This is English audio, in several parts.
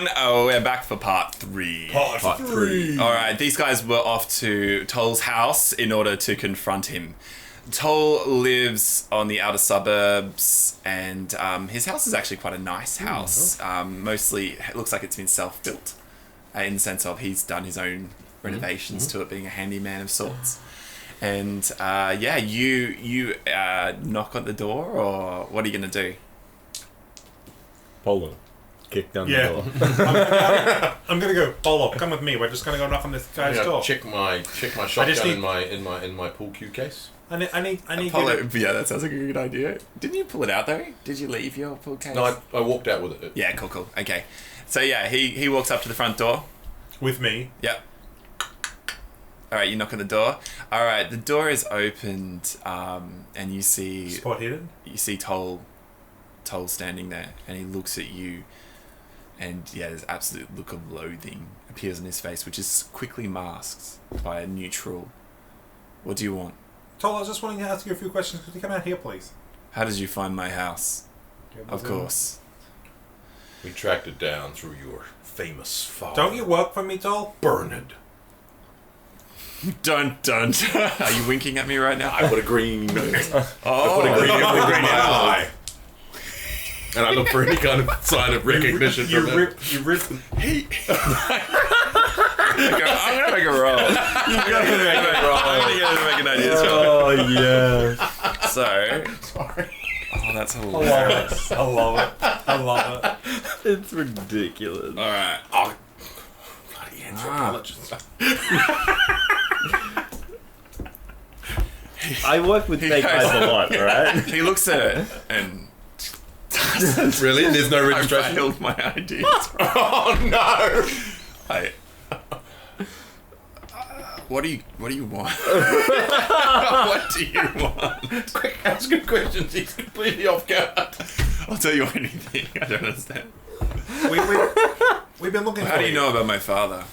everyone. Oh, we're back for part 3. Part three. Alright, these guys were off to Toll's house in order to confront him. Toll lives on the outer suburbs, and his house is actually quite a nice house. Mostly, it looks like it's been self-built, in the sense of he's done his own renovations to it, being a handyman of sorts. And you knock on the door, or what are you going to do? Polo. Kick down the door. I'm gonna go. Polo, come with me. We're just gonna go knock on this guy's door. Check my shotgun in my pool cue case. I need Polo, you to... yeah, that sounds like a good idea. Didn't you pull it out though? Did you leave your pool case? No, I walked out with it. Yeah, cool. Okay. So yeah, he walks up to the front door. With me. Yep. Alright, you knock on the door. Alright, the door is opened, and you see... Spot hidden? You see Toll standing there, and he looks at you, and yeah, there's absolute look of loathing appears on his face, which is quickly masked by a neutral. What do you want? Toll, I was just wanting to ask you a few questions. Could you come out here, please? How did you find my house? Of course. We tracked it down through your famous father. Don't you work for me, Toll? Bernard. Don't. Are you winking at me right now? I put a green. Oh, I put a green in my eye. And I look for any kind of sign of recognition from him. You ripped... I'm gonna make a roll. I'm gonna make an idea. Oh, yeah. So... Sorry. Oh, that's hilarious. I love it. It's ridiculous. Alright. Oh, bloody anthropologist. I work with fake guys a lot, right? He looks at it and... Really? There's no I registration? failed my ID. Oh, no! What do you want? What do you want? Quick, asking questions. He's completely off guard. I'll tell you anything. I don't understand. We've been looking How for do you know about my father?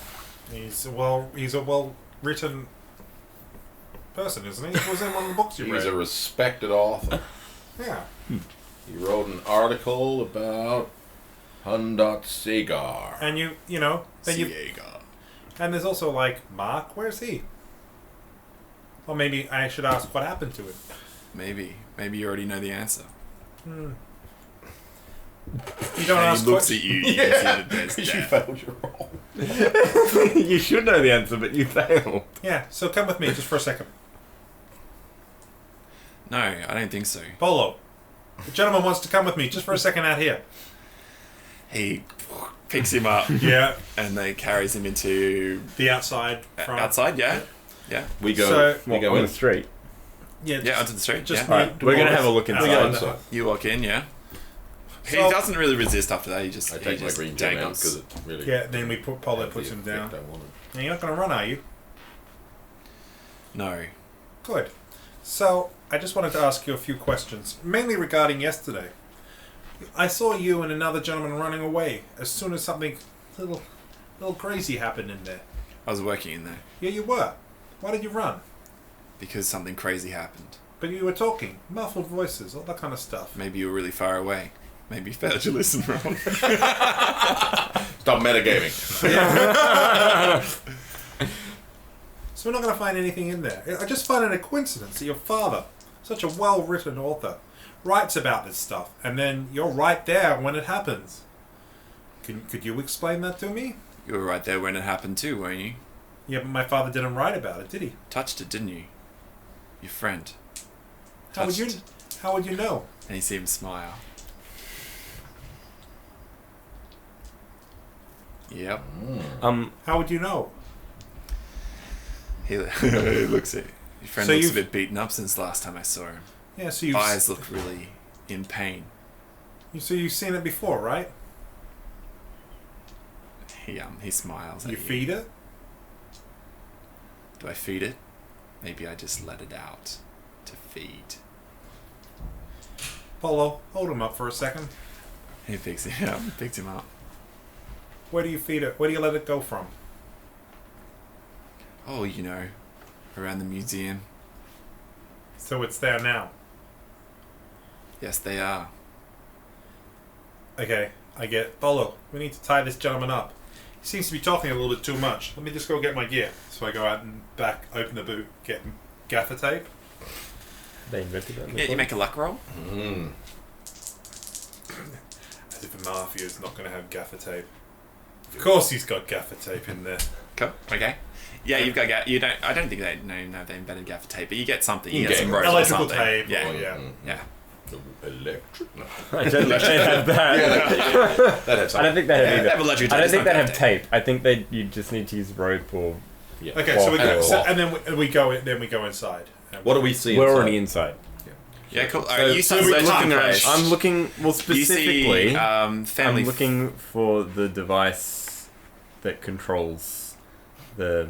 He's a well-written person, isn't he? Was in one of the books you read? He's a respected author. Yeah. He wrote an article about Hundot Segar. And you know, then you... Ciega. And there's also, like, Mark, where's he? Or maybe I should ask what happened to him. Maybe you already know the answer. You don't And ask he looks questions. at you. You can see that there's You death. failed your role. You should know the answer, but you failed. Yeah, so come with me just for a second. No, I don't think so. Polo, the gentleman wants to come with me just for a second out here. He picks him up. Yeah. And they carries him into The outside front. outside. Yeah. We go. So- we go on in. the street. Yeah, Yeah, onto the street. just yeah. Alright, we're gonna have a look We inside. go inside. You walk in. Yeah. He So- doesn't really resist after that. He just I take my green gem out because it really. Yeah, then we put Polo puts him down. I want it. Now, you're not going to run, are you? No. Good. So, I just wanted to ask you a few questions, mainly regarding yesterday. I saw you and another gentleman running away as soon as something little crazy happened in there. I was working in there Yeah, you were. Why did you run? because something crazy happened. But you were talking, muffled voices, all that kind of stuff. Maybe you were really far away. Maybe you failed to listen wrong. Stop metagaming. So we're not going to find anything in there. I just find it a coincidence that your father, such a well-written author, writes about this stuff, and then you're right there when it happens. Could you explain that to me? You were right there when it happened too, weren't you? Yeah, but my father didn't write about it, did he? Touched it, didn't you? Your friend. How would you know? And you see him smile. Yep. How would you know? He looks at your friend. So looks a you've- bit beaten up since last time I saw him. Yeah, so you've Eyes look really in pain. so you've seen it before, right? He smiles. You at feed it? Do I feed it? Maybe I just let it out to feed. Polo, hold him up for a second. He picks him up. Picked him up. Where do you feed it? Where do you let it go from? Oh, you know, around the museum. So it's there now. Yes, they are. Okay. I get, Bolo, we need to tie this gentleman up. He seems to be talking a little bit too much. Let me just go get my gear. So I go out and back, open the boot, get gaffer tape. They invented that. Yeah, you make a luck roll. Mm. As if a mafia is not going to have gaffer tape. Of course he's got gaffer tape in there. Cool. Okay. Yeah, you've got you don't. I don't think they know they invented gaffer tape, but you get something. You You get get some rope or electrical something. tape. Yeah. Or, yeah. Yeah. Electric. No. I don't think they have that. That had I don't think they have They either. have electric tape. I don't it's think not they have gaffer tape. I think you just need to use rope or. Yeah. Okay, so we go, And so, off. and then we go inside. What do we see? We're inside? already inside. Yeah, cool. So you so start we're searching looking the at- place. I'm looking. Well, You specifically, see family. I'm looking for the device that controls the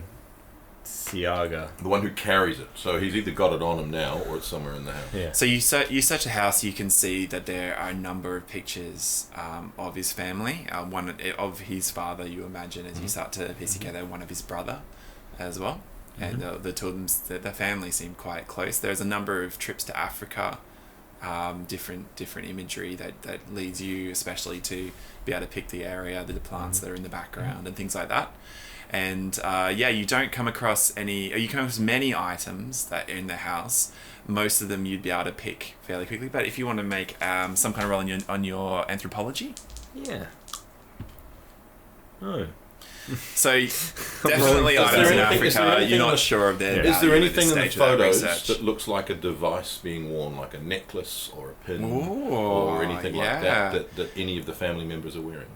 Siaga. The one who carries it. So he's either got it on him now, or it's somewhere in the house. Yeah. So you search a house. You can see that there are a number of pictures of his family. One of his father. You imagine as you start to piece together one of his brother, as well. And the two of them, the family seem quite close. There's a number of trips to Africa, different imagery that leads you especially to be able to pick the area, the plants that are in the background and things like that. And you don't come across you come across many items that are in the house. Most of them you'd be able to pick fairly quickly. But if you want to make some kind of roll on your anthropology, Yeah. Oh. so definitely Is there items in anything- is there Africa, anything you're on not the- sure of their Yeah. value Is there at anything this in the stage of that photos research. that looks like a device being worn, like a necklace or a pin, Ooh, or anything like yeah. that any of the family members are wearing?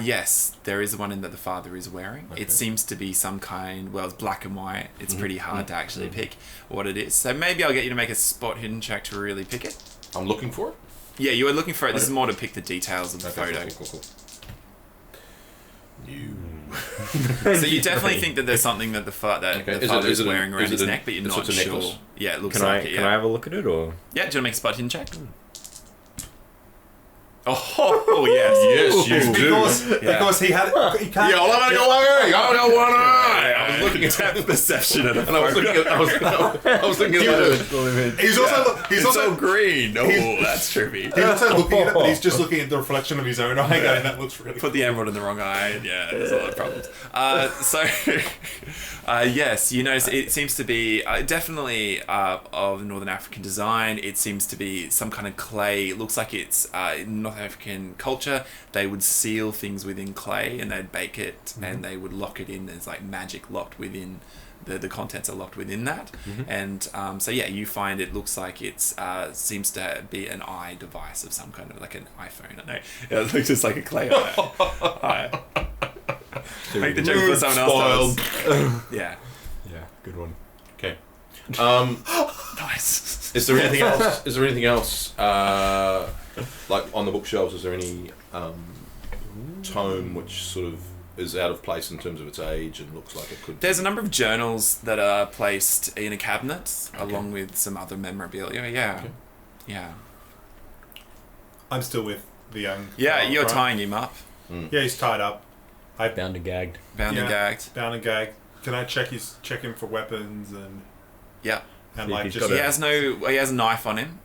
Yes, there is one in that the father is wearing. Okay. It seems to be some kind, well, it's black and white. It's pretty hard to actually pick what it is. So maybe I'll get you to make a spot hidden check to really pick it. I'm looking for it. Yeah, you were looking for it. This Okay. is more to pick the details of the Okay, photo. cool. You. So you definitely think that there's something that the father is wearing around his neck, but you're so not it's a sure. necklace? Yeah, it looks Can I like it. can I Yeah. have a look at it or? Yeah, do you want to make a spot hidden check? Oh yes. Yes, you do. Because he can't. Yeah, I'll have one eye. I was looking at Depth perception of the and I was looking at. I was thinking about He's also It's so green. Oh, that's trippy. He's also looking at it, but he's just looking at the reflection of his own eye, going, "That looks really." Put the emerald in the wrong eye. And yeah, there's a lot of problems. Yes, you notice it seems to be definitely of Northern African design. It seems to be some kind of clay. It looks like it's North African culture. They would seal things within clay and they'd bake it and they would lock it in. There's like magic locked within. The contents are locked within that, and you find it looks like it's seems to be an eye device of some kind of like an iPhone. I don't know. Yeah, it looks just like a clay eye. Make the joke before someone else does. Yeah. Yeah, good one. Okay. Nice. Is there anything else? Is there anything else? Like on the bookshelves, is there any tome which sort of is out of place in terms of its age and looks like it could? There's a number of journals that are placed in a cabinet along with some other memorabilia. Yeah. Okay. Yeah. I'm still with the young. Yeah, fellow, you're right? tying him up. Yeah, he's tied up. Bound and gagged. Bound and Yeah. gagged. Bound and gagged. Can I check him for weapons and Yeah. and See if like he's just got He has a knife on him.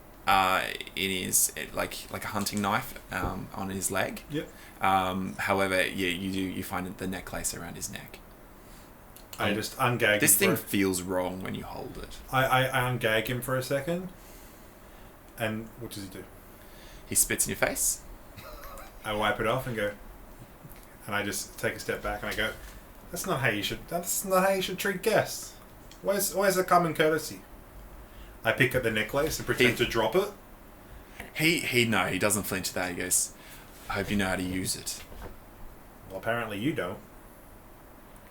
In his like a hunting knife on his leg. Yep. However, you find the necklace around his neck. I just ungag This him thing for feels wrong when you hold it. I ungag him for a second. And what does he do? He spits in your face. I wipe it off and go, and I just take a step back and I go, that's not how you should treat guests. Where's the common courtesy? I pick up the necklace and pretend to drop it. He doesn't flinch at that. He goes, I hope you know how to use it. Well, apparently you don't.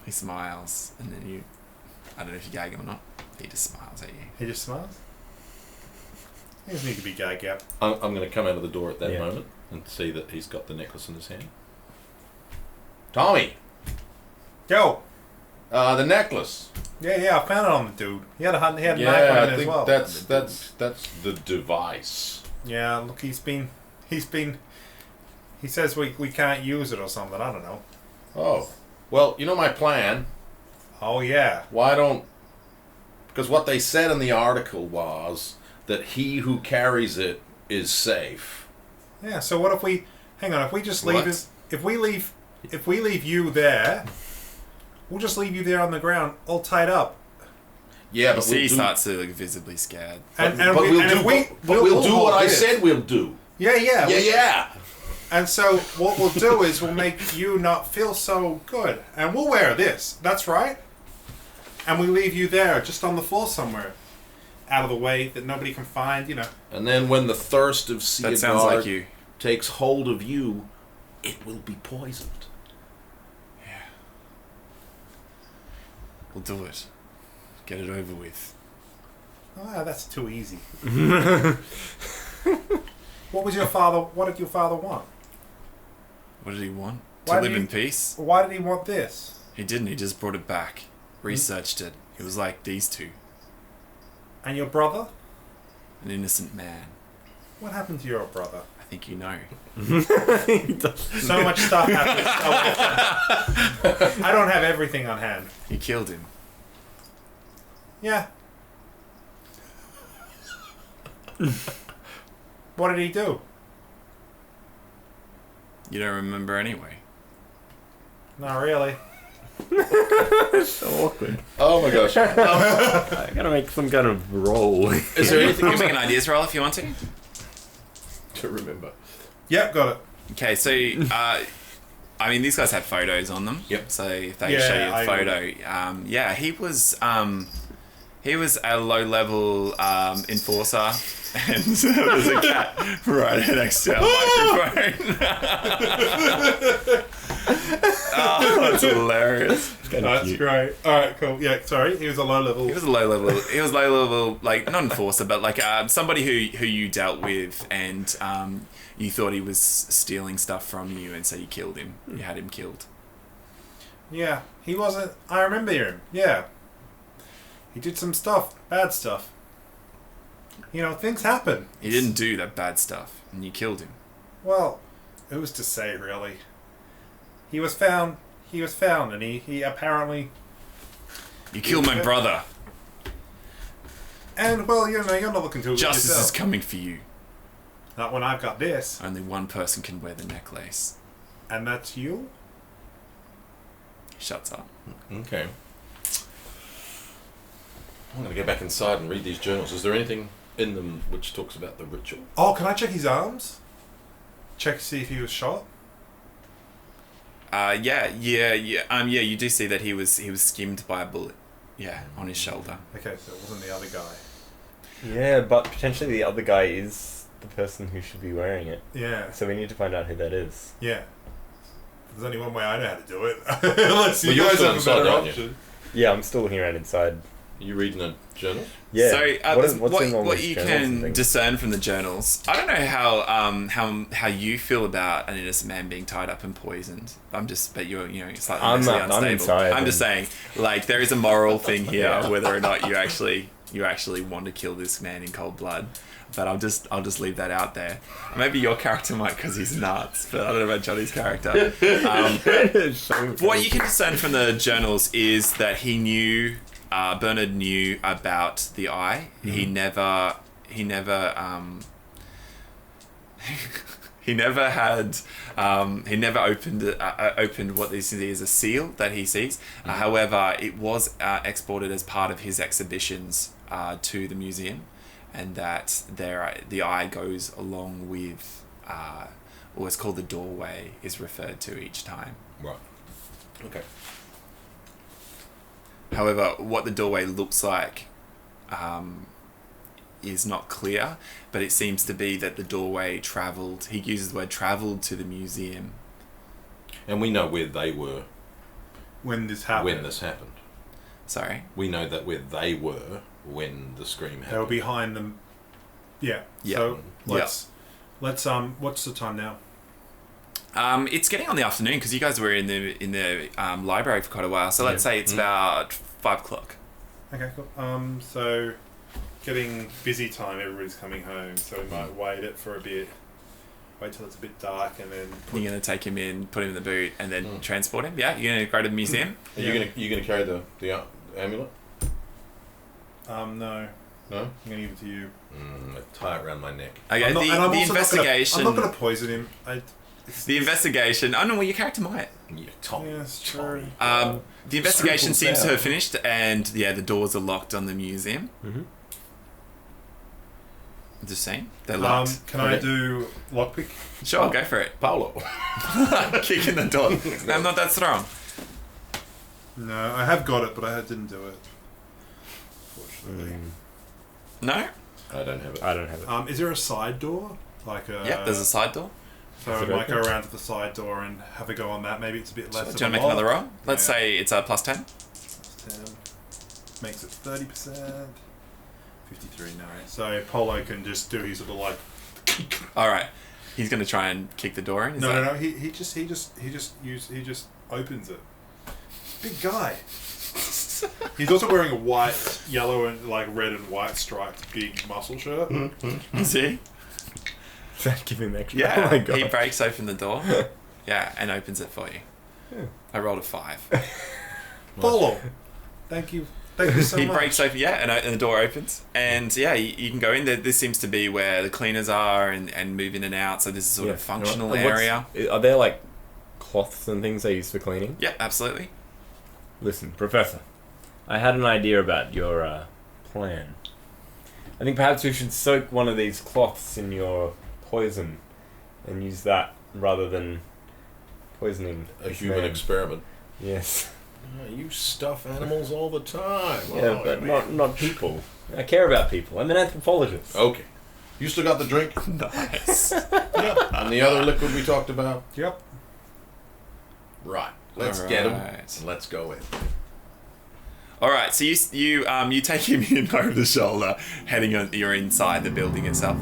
He smiles, and then I don't know if you gag him or not. He just smiles at you. He just smiles. He doesn't need to be gagged out. I'm going to come out of the door at that Yeah. moment and see that he's got the necklace in his hand. Tommy, Go. the necklace. Yeah, I found it on the dude. He had a knife on him I as think well. that's the device. Yeah, look, he says we can't use it or something. I don't know. Oh, well, you know my plan. Oh yeah. Why don't? Because what they said in the article was that he who carries it is safe. Yeah. So what if we Hang on. If we just What? leave, if we leave you there, we'll just leave you there on the ground, all tied up. Yeah, You but see, he we'll do, starts to look visibly scared. And we'll do what I said we'll do. Yeah. Yeah. And so what we'll do is we'll make you not feel so good, and we'll wear this. That's right. And we leave you there, just on the floor somewhere, out of the way that nobody can find. You know. And then when the thirst of That sounds Seagar like you. takes hold of you, it will be poisoned. We'll do it. Get it over with. Ah, that's too easy. What did your father want? What did he want? Why To did live in he- peace? Why did he want this? He didn't. He just brought it back. Researched it. He was like these two. And your brother? An innocent man. What happened to your brother? I think you know. So much stuff happens so often. I don't have everything on hand. You killed him. Yeah. What did he do? You don't remember anyway. Not really. So awkward. Oh my gosh. I gotta make some kind of roll. Is there You anything can make an ideas roll if you want to. to remember? Yep, got it. Okay, so I mean, these guys had photos on them. Yep. So if they Yeah, show you I a photo, yeah, he was a low-level enforcer, and there's a cat right next to our microphone. Oh, that's hilarious. That's cute. great. Alright, cool. Yeah, sorry. He was a low level. He was a low-level. He was low-level, like not enforcer, but like somebody who you dealt with, and you thought he was stealing stuff from you, and so you killed him. You had him killed. Yeah, he wasn't. I remember him. Yeah. He did some stuff. Bad stuff. You know, things happen. He didn't do that bad stuff, and you killed him. Well, who's to say, really? He was found, and he apparently... You killed my brother. And, well, you know, you're not looking to it Justice yourself. is coming for you. Not when I've got this. Only one person can wear the necklace. And that's you? He shuts up. Okay. I'm going to go back inside and read these journals. Is there anything in them which talks about the ritual? Oh, can I check his arms? Check to see if he was shot? Yeah. You do see that he was skimmed by a bullet. Yeah, on his shoulder. Okay, so it wasn't the other guy. Yeah, but potentially the other guy is the person who should be wearing it. Yeah, So we need to find out who that is. yeah. There's only one way I know how to do it. Unless Well, you you're guys still have a inside, better aren't you? option. Yeah, I'm still looking around inside. Are you reading a journal? Yeah. So what's in all what these you journals and can things? discern from the journals, I don't know how you feel about an innocent man being tied up and poisoned. But you're slightly I'm mentally not- I'm unstable. inside I'm just saying, like there is a moral thing here, Yeah. whether or not you actually want to kill this man in cold blood. But I'll just leave that out there. Maybe your character might because he's nuts, but I don't know about Johnny's character. What you can discern from the journals is that he knew, Bernard knew about the eye. Mm-hmm. He never opened what this is a seal that he sees. However, it was exported as part of his exhibitions to the museum, and that the eye goes along with what's called the doorway is referred to each time. Right. Okay. However, what the doorway looks like is not clear, but it seems to be that the doorway travelled. He uses the word travelled to the museum. And we know where they were When this happened. when this happened. Sorry. We know that where they were when the scream They were happened. behind them. Yeah. Yeah. So let's what's the time now? It's getting on the afternoon because you guys were in the library for quite a while. So let's say it's about 5 o'clock. Okay, cool. So getting busy time, everybody's coming home, so we might wait it for a bit. Wait till it's a bit dark and then You're gonna take him in, put him in the boot, and then transport him. Yeah, you're gonna go to the museum. Are you gonna carry the amulet? no. No. I'm gonna give it to you. Tie it around my neck. Okay, I'm not- and I'm the also not gonna- investigation. I'm not gonna poison him. The investigation. Oh no, well your character might. Yeah, Tommy. Yeah, it's true. The investigation Scribbles seems to down. have finished, and the doors are locked on the museum. Mm-hmm. Just saying, they're locked. Can I do lockpick? Sure, go for it. Paolo. Kicking the door. I'm not that strong. No, I have got it, but I didn't do it. Fortunately. No. I don't have it. I don't have it. Is there a side door? Like a. Yeah, there's a side door. So Is I it might go open? around to the side door and have a go on that. Maybe it's a bit less. Do of you want to a make another lock. roll? Let's Yeah. say it's a plus 10. 10. Makes it 30%. 53, no. So Polo can just do his little like. All right. He's going to try and kick the door in. Is No, that- no, no. He just opens it. Big guy. He's also wearing a white, yellow, and like red and white striped big muscle shirt. Is he? Is that giving extra? Yeah. Oh my god. He breaks open the door. Yeah, and opens it for you. Yeah. I rolled a 5. Polo. Thank you so He much. breaks open, and the door opens. And yeah, you can go in there. This seems to be where the cleaners are and move in and out. So this is sort of functional And area. Are there like cloths and things they use for cleaning? Yeah, absolutely. Listen, Professor, I had an idea about your plan. I think perhaps we should soak one of these cloths in your poison and use that rather than poisoning A this human man. experiment. Yes. You stuff animals all the time. Yeah, but not people. I care about people. I'm an anthropologist. Okay. You still got the drink? Nice. Yep. And the other liquid we talked about? Yep. Right. Let's get him. Alright. And let's go in. All right, so you take him in over the shoulder, heading on. You're inside the building itself.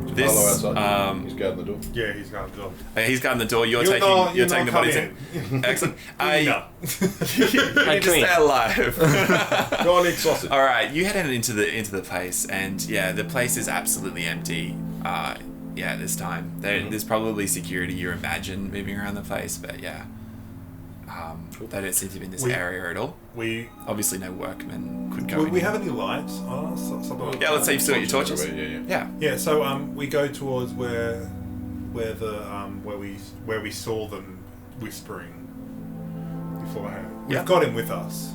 This Paolo outside. He's guarding the door. Yeah, he's gonna do it. he's guarding the door. You're You'll taking not- you're you'll taking the not bodies come in. Excellent. No. you need to clean. stay alive. Go on, eat sausage. All right, you head into the place, and yeah, the place is absolutely empty. This time there's probably security you imagine moving around the place, but yeah, they don't seem to be in this area at all. We Obviously, no workmen could go. Would in we here. have any lights on us? Or something like Yeah, that? let's say you've still got your torches. Yeah. Yeah. Yeah, so we go towards where we saw them whispering beforehand. Yeah. We've got him with us.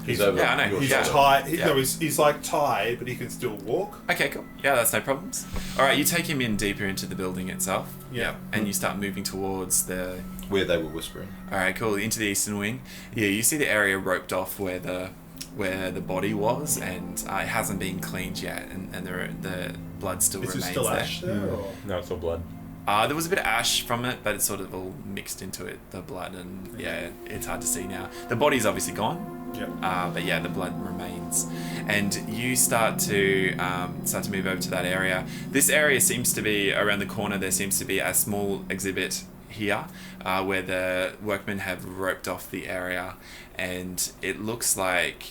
He's over. Yeah, I know. your He's Yeah. shoulder. tied. Yeah. No, he's like tied, but he can still walk. Okay, cool. Yeah, that's no problems. All right, you take him in deeper into the building itself. Yeah. And you start moving towards the. Where they were whispering. All right, cool. Into the eastern wing. Yeah, you see the area roped off where the body was, and it hasn't been cleaned yet, and the blood still Is there remains still there. ash there? Or? No, it's all blood. There was a bit of ash from it, but it's sort of all mixed into it, the blood, and yeah, it's hard to see now. The body's obviously gone. Yeah. But yeah, the blood remains, and you start to move over to that area. This area seems to be around the corner. There seems to be a small exhibit here, where the workmen have roped off the area, and it looks like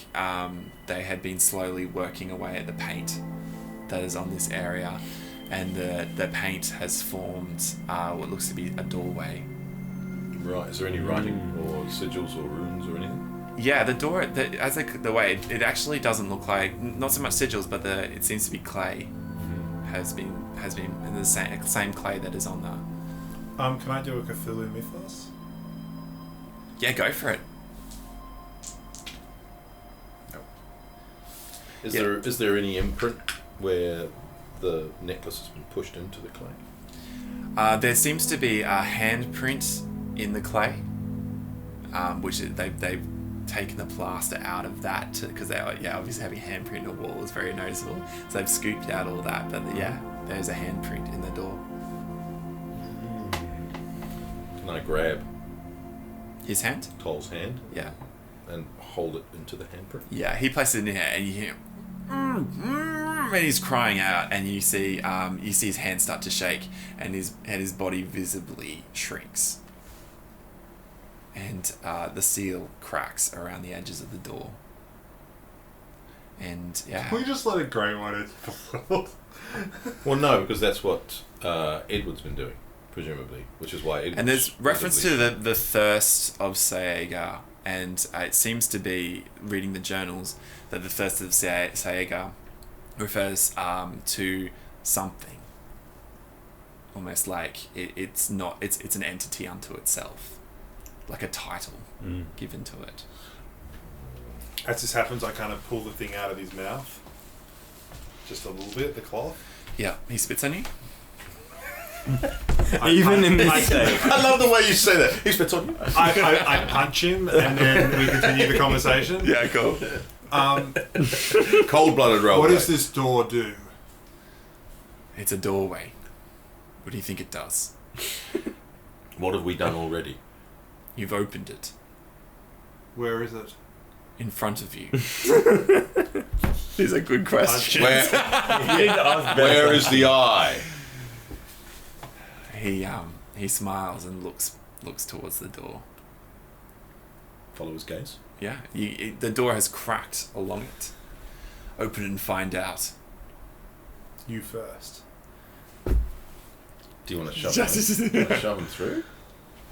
they had been slowly working away at the paint that is on this area, and the paint has formed what looks to be a doorway. Right. Is there any writing or sigils or runes or anything? Yeah, the door, the way, it actually doesn't look like, not so much sigils, but it seems to be clay. Has been in the same clay that is on the. Can I do a Cthulhu mythos? Yeah, go for it. Is there any imprint where the necklace has been pushed into the clay? There seems to be a handprint in the clay, which they've taken the plaster out of that because they obviously having a handprint on the wall is very noticeable. So they've scooped out all that, but yeah, there's a handprint in the door. Can I grab His hand? Toll's hand Yeah. and hold it into the handprint? Yeah, he places it in here, and you hear, and he's crying out, and you see his hand start to shake, and his body visibly shrinks, and the seal cracks around the edges of the door, and yeah, Can we just let it grow on it? Well, no, because that's what Edward's been doing, presumably, which is why Edward's and there's reference to visibly- the thirst of Saega, and it seems to be reading the journals that the thirst of Saega refers to something. almost like it's not. It's an entity unto itself, like a title given to it. As this happens, I kind of pull the thing out of his mouth. Just a little bit, the cloth. Yeah, he spits on you. Even in this state. I love the way you say that. He spits on you. I punch him, and then we continue the conversation. Yeah, cool. Cold-blooded roll. What does this door do? It's a doorway. What do you think it does? What have we done already? You've opened it Where is it? in front of you. These are good questions. Where is the eye? He smiles and looks towards the door. Follow his gaze. Yeah, the door has cracked along it. Open it and find out. You first. Do you want to shove him through?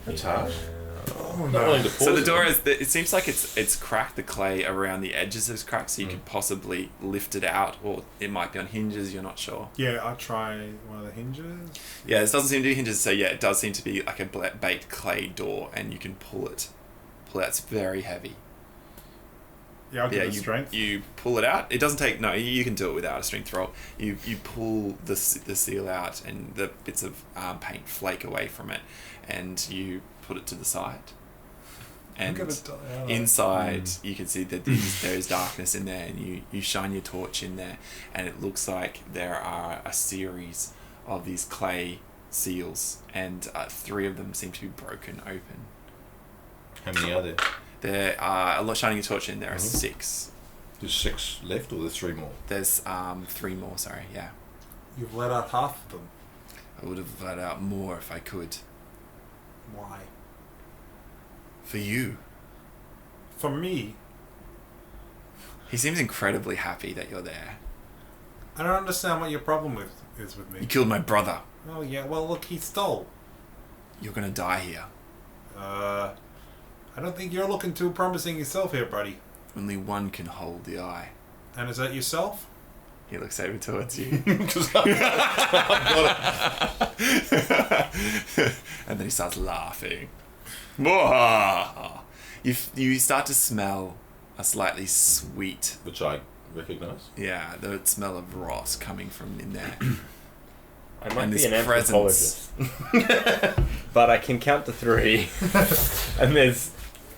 That's harsh. Oh, Not willing to So the pause door it. is. It seems like it's cracked. The clay around the edges is cracked, so you could possibly lift it out, or it might be on hinges. You're not sure. Yeah, I try one of the hinges. Yeah, this doesn't seem to be hinges. So yeah, it does seem to be like a baked clay door, and you can pull it. It's very heavy. Yeah, I'll give it strength. You pull it out. It doesn't take. No, you can do it without a strength roll. You pull the seal out, and the bits of paint flake away from it, and you put it to the side. And inside, you can see that there is darkness in there, and you shine your torch in there, and it looks like there are a series of these clay seals, and 3 of them seem to be broken open. How many are there? There are a lot. Shining your torch in. There are 6. There's 6 left, or there's 3 more? There's 3 more. Sorry, yeah. You've let out half of them. I would have let out more if I could. Why? For you. For me? He seems incredibly happy that you're there. I don't understand what your problem is with You me. killed my brother. Oh yeah, well look, he stole. You're gonna die here. I don't think you're looking too promising yourself here, buddy. Only one can hold the eye. And is that yourself? He looks over towards you. And then he starts laughing. You start to smell a slightly sweet, Which I recognise. yeah, the smell of rot coming from in there. I might And be this an anthropologist, but I can count to 3, and there's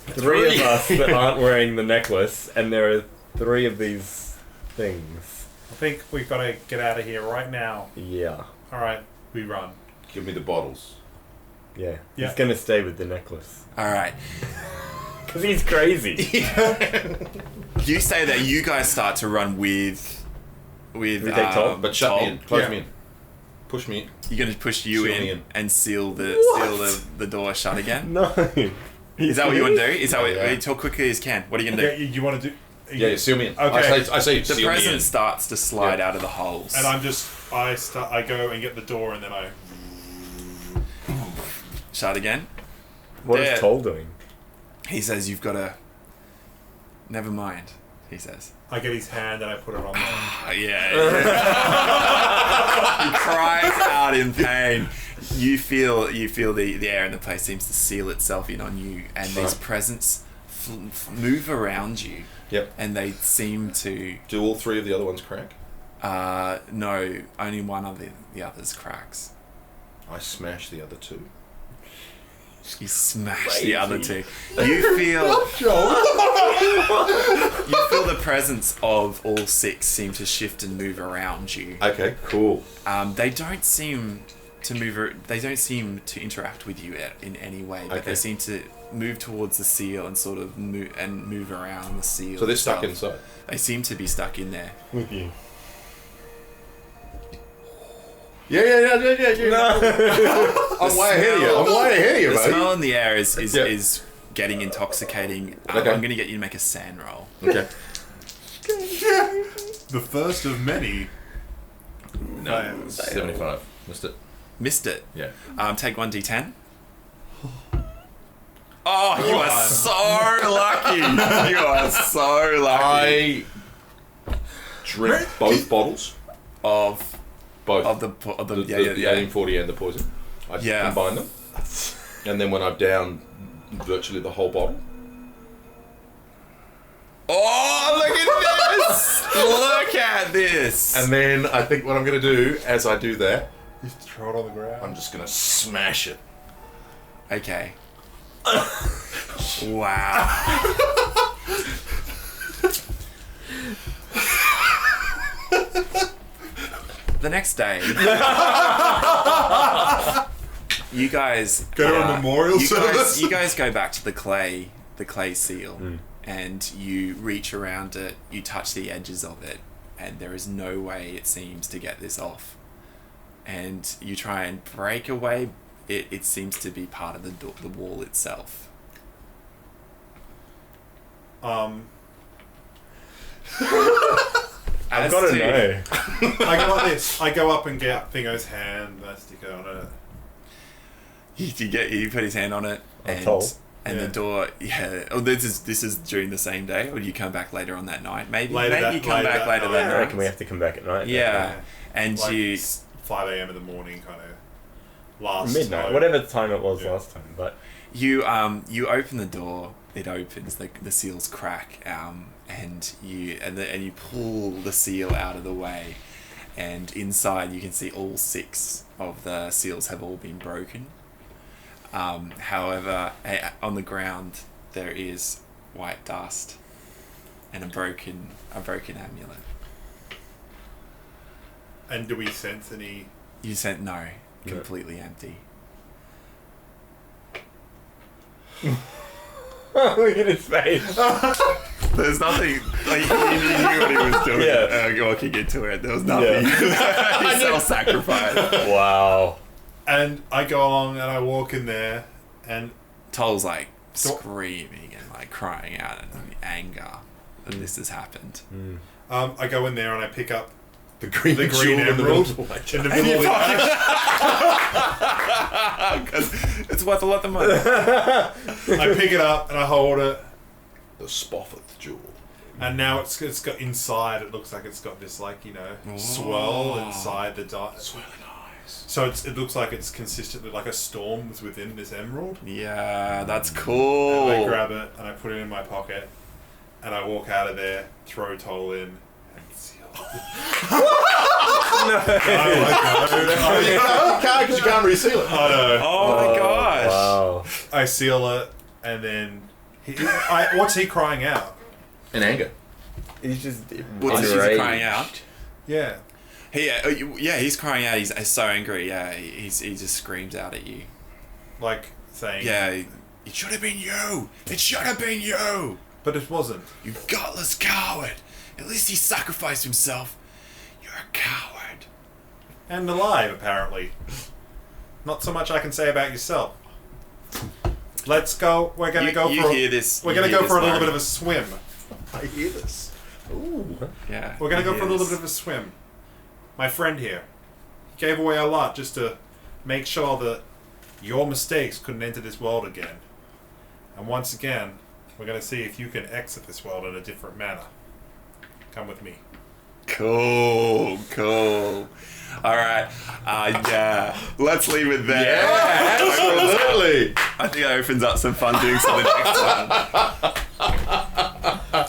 3 of us that aren't wearing the necklace, and there are 3 of these things. I think we've got to get out of here right now. Yeah, Alright, we run. Give me the bottles. yeah. Yeah. He's gonna stay with the necklace All right. because he's crazy. You say that you guys start to run with we take Toll? But shut me in. Close Yeah. me in. Push me in. You're gonna push you Seal me in in. and seal the door shut again. No. Is that what you want to do? Is that what Yeah. you talk quickly as you can? What are you gonna do? Yeah, you want to do... Yeah, seal me in. Okay. I say The seal me in. present starts to slide Yeah. out of the holes. And I go and get the door and then I... Shut again. What Yeah. is Toll doing? He says you've got to. Never mind. He says. I get his hand and I put it on there. Yeah. He cries out in pain. You feel the air in the place seems to seal itself in on you, and these presents move around you. Yep. And they seem to. Do all 3 of the other ones crack? No, only one of the others cracks. I smash the other 2. You smash the other 2. You feel. You feel the presence of all 6 seem to shift and move around you. Okay, cool. They don't seem to move. They don't seem to interact with you in any way. But Okay. they seem to move towards the seal and sort of move around the seal. So they're stuck itself. inside. They seem to be stuck in there. With you. Yeah. I'm way ahead of you. The Buddy. smell in the air is Yeah. is getting intoxicating. Okay. I'm going to get you to make a sand roll. Okay. The first of many. No. 75. Missed it. Missed it. Yeah. Take 1d10. Oh, you are so lucky. You are so lucky. I drink both bottles. Of Both. of the the 1840 1840 and the poison. I combine them. And then when I've downed virtually the whole bottle. Oh, look at this! Look at this! And then I think what I'm going to do as I do that, You throw it on the ground. I'm just going to smash it. Okay. Wow. The next day, you guys Go to a memorial service. You guys go back to the clay seal, and you reach around it. You touch the edges of it, and there is no way, it seems, to get this off. And you try and break away. It seems to be part of the wall itself. I've got to know. I go like this. I go up and get Thingo's hand. I stick it on it. You put his hand on it, Toll. and Yeah. the door. Yeah. Oh, this is during the same day, or do you come back later on that night? Maybe. Later Maybe that- you come later back that later night. that I night. reckon we have to come back at night. Yeah. And Like you. 5 a.m. in the morning, kind of. Last Midnight, time. whatever time it was Yeah. last time. But You open the door. It opens. The seals crack. And you pull the seal out of the way, and inside you can see all 6 of the seals have all been broken. However, on the ground there is white dust and a broken amulet. And do we sense any? You said no, completely empty. look at his face. There's nothing. Like, he knew what he was doing. Yeah. Walking into it, there was nothing. He self-sacrificed. Wow. And I go along and I walk in there, and Toll's like screaming and like crying out in anger that this has happened. I go in there and I pick up The green jewel in the emerald middle. in the middle of the Because it's worth a lot of money. I pick it up and I hold it, The Spoffeth jewel. and now it's got inside. It looks like it's got this swirl inside the dye. It's really nice. So it looks like it's consistently like a storm was within this emerald. Yeah, that's cool. And I grab it and I put it in my pocket, and I walk out of there, throw Toll in, and seal it. You can't because you can't reseal it. I know. Oh my gosh. Wow. I seal it, and then what's he crying out? In anger. He's just What's he enraged. crying out? Yeah. He's crying out. He's so angry. Yeah, he just screams out at you. Like saying, Yeah, it should have been you. It should have been you. but it wasn't. You gutless coward. At least he sacrificed himself. You're a coward. And alive, apparently. Not so much I can say about yourself. Let's go. We're gonna go you for. hear this? We're you gonna hear go this for a little moment. bit of a swim. I hear this. Ooh. Yeah. We're gonna you go hear for a little this. bit of a swim. My friend here, he gave away a lot just to make sure that your mistakes couldn't enter this world again. And once again, we're gonna see if you can exit this world in a different manner. Come with me. Cool. All right. Yeah. Let's leave it there. Yeah, absolutely. I think that opens up some fun doing for the next one.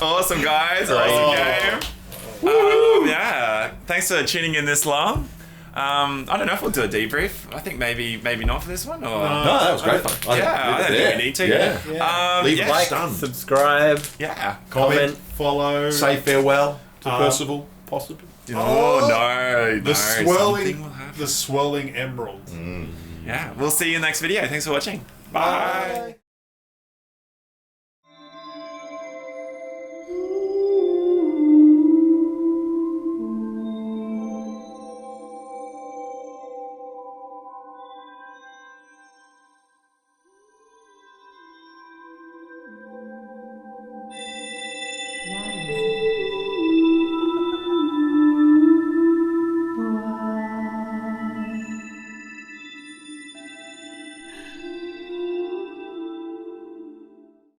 Awesome, guys. Awesome game. Yeah. Thanks for tuning in this long. I don't know if we'll do a debrief. I think maybe not for this one. Or No, that was great fun. yeah, I don't think we need to. Yeah. Leave yeah. like, Like, subscribe, Yeah. comment. Follow. say farewell to Percival, possibly. Oh, no. The something will happen. swirling emerald. Yeah. We'll see you in the next video. Thanks for watching. Bye.